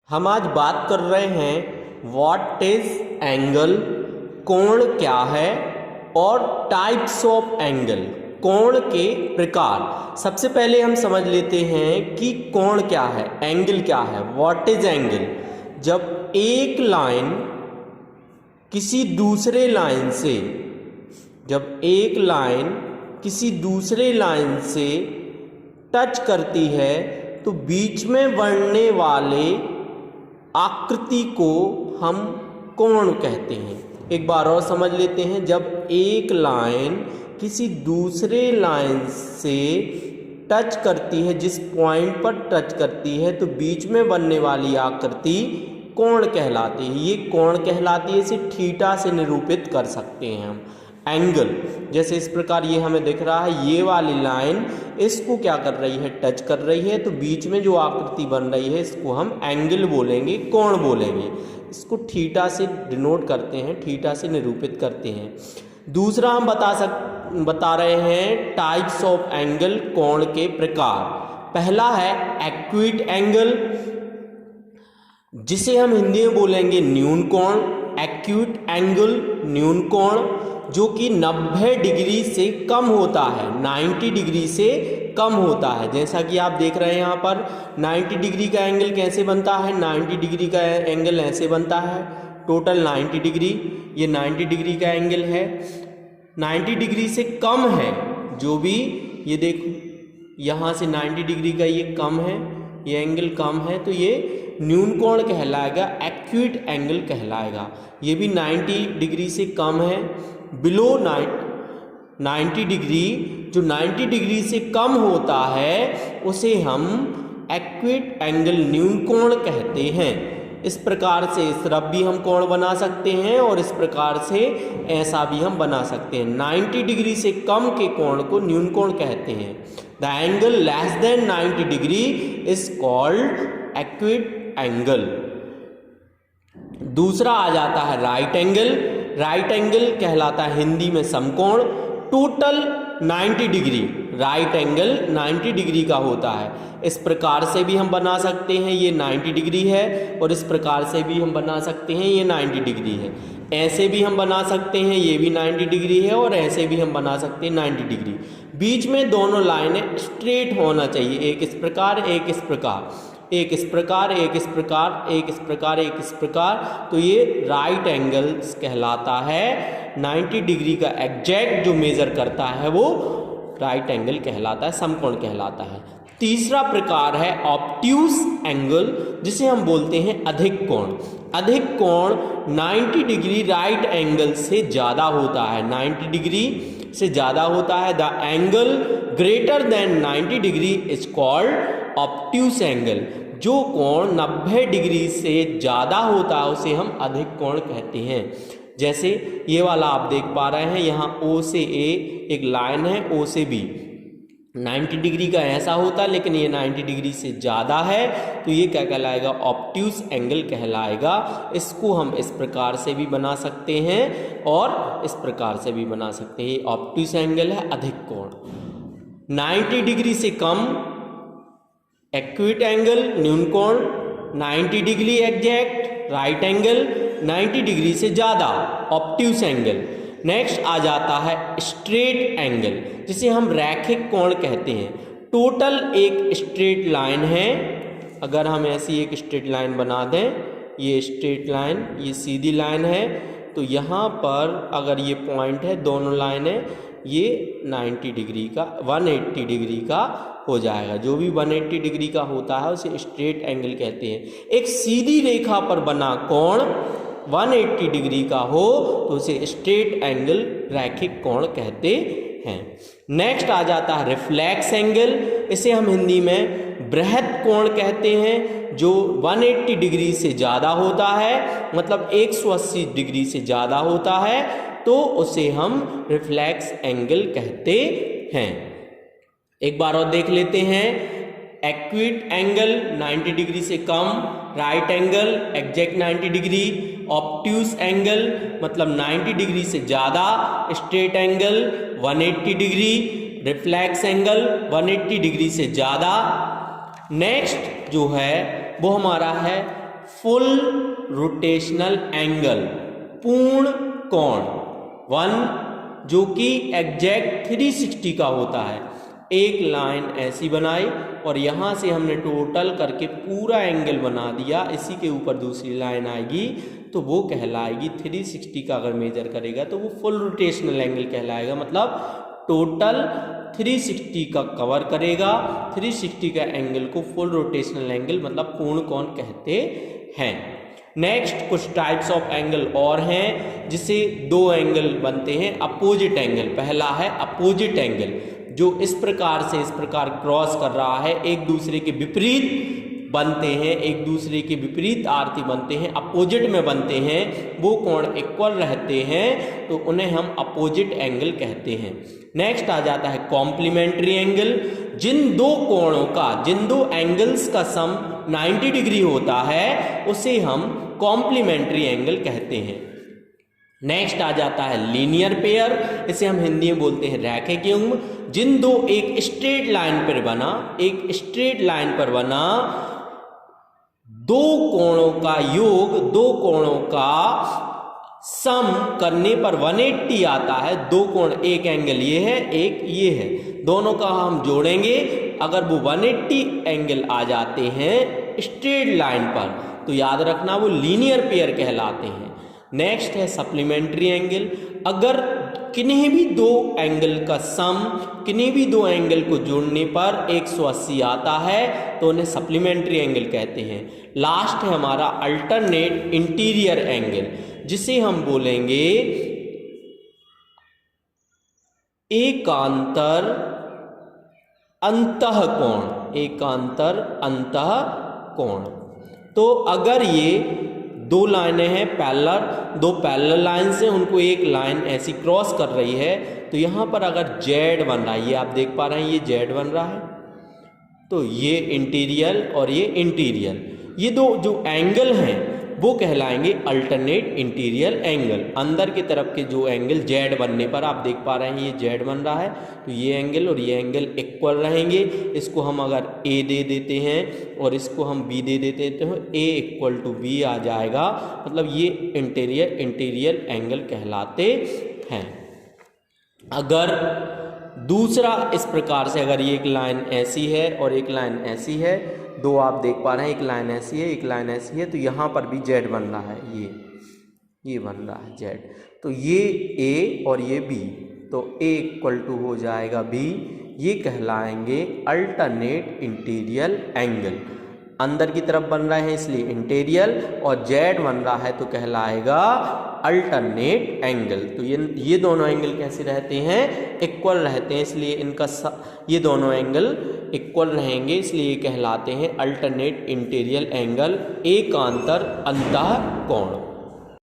हम आज बात कर रहे हैं व्हाट इज एंगल, कोण क्या है, और टाइप्स ऑफ एंगल, कोण के प्रकार। सबसे पहले हम समझ लेते हैं कि कोण क्या है, एंगल क्या है। व्हाट इज एंगल, जब एक लाइन किसी दूसरे लाइन से, जब एक लाइन किसी दूसरे लाइन से टच करती है तो बीच में बढ़ने वाले आकृति को हम कोण कहते हैं। एक बार और समझ लेते हैं, जब एक लाइन किसी दूसरे लाइन से टच करती है, जिस पॉइंट पर टच करती है तो बीच में बनने वाली आकृति कोण कहलाती है। ये कोण कहलाती है, इसे थीटा से निरूपित कर सकते हैं हम। एंगल जैसे इस प्रकार ये हमें दिख रहा है, ये वाली लाइन इसको क्या कर रही है, टच कर रही है, तो बीच में जो आकृति बन रही है इसको हम एंगल बोलेंगे, कोण बोलेंगे। इसको थीटा से डिनोट करते हैं, थीटा से निरूपित करते हैं। दूसरा हम बता रहे हैं टाइप्स ऑफ एंगल, कोण के प्रकार। पहला है एक्यूट एंगल, जिसे हम हिंदी में बोलेंगे न्यून कोण। एक्यूट एंगल, न्यून कोण, जो कि 90 डिग्री से कम होता है, 90 डिग्री से कम होता है। जैसा कि आप देख रहे हैं यहाँ पर 90 डिग्री का एंगल कैसे बनता है, 90 डिग्री का एंगल ऐसे बनता है, टोटल 90 डिग्री, ये 90 डिग्री का एंगल है। 90 डिग्री से कम है जो भी, ये देखो यहाँ से 90 डिग्री का ये कम है, ये एंगल कम है, तो ये न्यून कोण कहलाएगा, एक्यूट एंगल कहलाएगा। ये भी 90 डिग्री से कम है, बिलो 90 डिग्री, जो 90 डिग्री से कम होता है उसे हम एक्यूट एंगल, न्यून कोण कहते हैं। इस प्रकार से इस तरफ भी हम कोण बना सकते हैं और इस प्रकार से ऐसा भी हम बना सकते हैं। 90 डिग्री से कम के कोण को न्यून कोण कहते हैं। The angle less than 90 degree is called acute angle. दूसरा आ जाता है राइट एंगल। राइट एंगल कहलाता है हिंदी में समकोण। Total 90 degree, right angle 90 degree का होता है। इस प्रकार से भी हम बना सकते हैं, ये 90 डिग्री है, और इस प्रकार से भी हम बना सकते हैं, ये 90 डिग्री है। ऐसे भी हम बना सकते हैं, ये भी 90 डिग्री है, और ऐसे भी हम बना सकते हैं 90 डिग्री। बीच में दोनों लाइनें स्ट्रेट होना चाहिए, एक इस प्रकार, एक इस प्रकार, एक इस प्रकार, एक इस प्रकार, एक इस प्रकार, एक इस प्रकार, तो ये राइट एंगल्स कहलाता है। 90 डिग्री का एग्जैक्ट जो मेजर करता है वो राइट एंगल कहलाता है, समकोण कहलाता है। तीसरा प्रकार है ऑब्ट्यूस एंगल, जिसे हम बोलते हैं अधिक कोण। अधिक कोण 90 डिग्री राइट एंगल से ज़्यादा होता है, 90 डिग्री से ज़्यादा होता है। The angle greater than 90 degree is called obtuse angle. जो कोण 90 डिग्री से ज़्यादा होता है उसे हम अधिक कोण कहते हैं। जैसे ये वाला आप देख पा रहे हैं, यहाँ O से A एक लाइन है, O से B 90 डिग्री का ऐसा होता है, लेकिन ये 90 डिग्री से ज़्यादा है, तो ये क्या कहलाएगा, ऑब्ट्यूस एंगल कहलाएगा। इसको हम इस प्रकार से भी बना सकते हैं और इस प्रकार से भी बना सकते हैं। ये ऑब्ट्यूस एंगल है, अधिक कोण। 90 डिग्री से कम एक्यूट एंगल, न्यून कोण। 90 degree exact right angle. 90 degree से ज़्यादा ऑब्ट्यूस एंगल। नेक्स्ट आ जाता है स्ट्रेट एंगल, जिसे हम रैखिक कोण कहते हैं। टोटल एक स्ट्रेट लाइन है, अगर हम ऐसी एक स्ट्रेट लाइन बना दें, ये स्ट्रेट लाइन, ये सीधी लाइन है, तो यहाँ पर अगर ये पॉइंट है, दोनों लाइन है, ये 90 डिग्री का, 180 डिग्री का हो जाएगा। जो भी 180 डिग्री का होता है उसे स्ट्रेट एंगल कहते हैं। एक सीधी रेखा पर बना कोण 180 डिग्री का हो तो उसे स्ट्रेट एंगल, रैखिक कोण कहते हैं। नेक्स्ट आ जाता है रिफ्लेक्स एंगल। इसे हम हिंदी में बृहद कोण कहते हैं। जो 180 डिग्री से ज़्यादा होता है, मतलब 180 डिग्री से ज़्यादा होता है, तो उसे हम रिफ्लेक्स एंगल कहते हैं। एक बार और देख लेते हैं। एक्यूट एंगल 90 डिग्री से कम, right angle exact 90 degree, obtuse angle मतलब 90 डिग्री से ज़्यादा, straight angle 180 degree, reflex angle 180 degree से ज़्यादा। नेक्स्ट जो है वो हमारा है फुल रोटेशनल एंगल, पूर्ण कोण। 1 जो कि एग्जैक्ट 360 का होता है। एक लाइन ऐसी बनाई और यहाँ से हमने टोटल करके पूरा एंगल बना दिया, इसी के ऊपर दूसरी लाइन आएगी तो वो कहलाएगी 360 का। अगर मेजर करेगा तो वो फुल रोटेशनल एंगल कहलाएगा, मतलब टोटल 360 का कवर करेगा। 360 का एंगल को फुल रोटेशनल एंगल मतलब पूर्ण कोण कहते हैं। नेक्स्ट कुछ टाइप्स ऑफ एंगल और हैं जिससे दो एंगल बनते हैं अपोजिट एंगल। पहला है अपोजिट एंगल, जो इस प्रकार क्रॉस कर रहा है, एक दूसरे के विपरीत बनते हैं, एक दूसरे के विपरीत आरती बनते हैं, अपोजिट में बनते हैं, वो कोण इक्वल रहते हैं तो उन्हें हम अपोजिट एंगल कहते हैं। नेक्स्ट आ जाता है कॉम्प्लीमेंट्री एंगल, जिन दो एंगल्स का सम 90 डिग्री होता है उसे हम कॉम्प्लीमेंट्री एंगल कहते हैं। नेक्स्ट आ जाता है लीनियर पेयर, इसे हम हिंदी में बोलते हैं रैखिक युग्म, जिन दो एक स्ट्रेट लाइन पर बना दो कोणों का योग, दो कोणों का सम करने पर 180 आता है। दो कोण, एक एंगल ये है, एक ये है, दोनों का हम जोड़ेंगे, अगर वो 180 एंगल आ जाते हैं स्ट्रेट लाइन पर तो याद रखना वो लीनियर पेयर कहलाते हैं। नेक्स्ट है सप्लीमेंट्री एंगल, अगर किन्हीं भी दो एंगल का सम, किन्हीं भी दो एंगल को जोड़ने पर 180 आता है तो उन्हें सप्लीमेंट्री एंगल कहते हैं। लास्ट है हमारा अल्टरनेट इंटीरियर एंगल, जिसे हम बोलेंगे एकांतर अंतःकोण, एकांतर अंतःकोण। तो अगर ये दो लाइनें हैं पैरेलल, दो पैरेलल लाइन से उनको एक लाइन ऐसी क्रॉस कर रही है तो यहाँ पर अगर जेड बन रहा है, ये आप देख पा रहे हैं ये जेड बन रहा है, तो ये इंटीरियर और ये इंटीरियर, ये दो जो एंगल हैं वो कहलाएंगे अल्टरनेट इंटीरियर एंगल। अंदर की तरफ के जो एंगल जेड बनने पर आप देख पा रहे हैं ये जेड बन रहा है तो ये एंगल और ये एंगल इक्वल रहेंगे। इसको हम अगर ए दे देते हैं और इसको हम बी दे देते हैं तो ए इक्वल टू बी आ जाएगा, मतलब ये इंटीरियर एंगल कहलाते हैं। अगर दूसरा इस प्रकार से, अगर ये एक लाइन ऐसी है और एक लाइन ऐसी है, दो आप देख पा रहे हैं, एक लाइन ऐसी है एक लाइन ऐसी है, तो यहाँ पर भी जेड बन रहा है, ये बन रहा है जेड, तो ये ए और ये बी, तो ए इक्वल टू हो जाएगा बी, ये कहलाएंगे अल्टरनेट इंटीरियर एंगल। अंदर की तरफ बन रहे हैं इसलिए इंटीरियर, और जेड बन रहा है तो कहलाएगा अल्टरनेट एंगल। तो ये दोनों एंगल कैसे रहते हैं, इक्वल रहते हैं, इसलिए इनका ये दोनों एंगल इक्वल रहेंगे, इसलिए कहलाते हैं अल्टरनेट इंटीरियर एंगल, एकांतर अंतःकोण।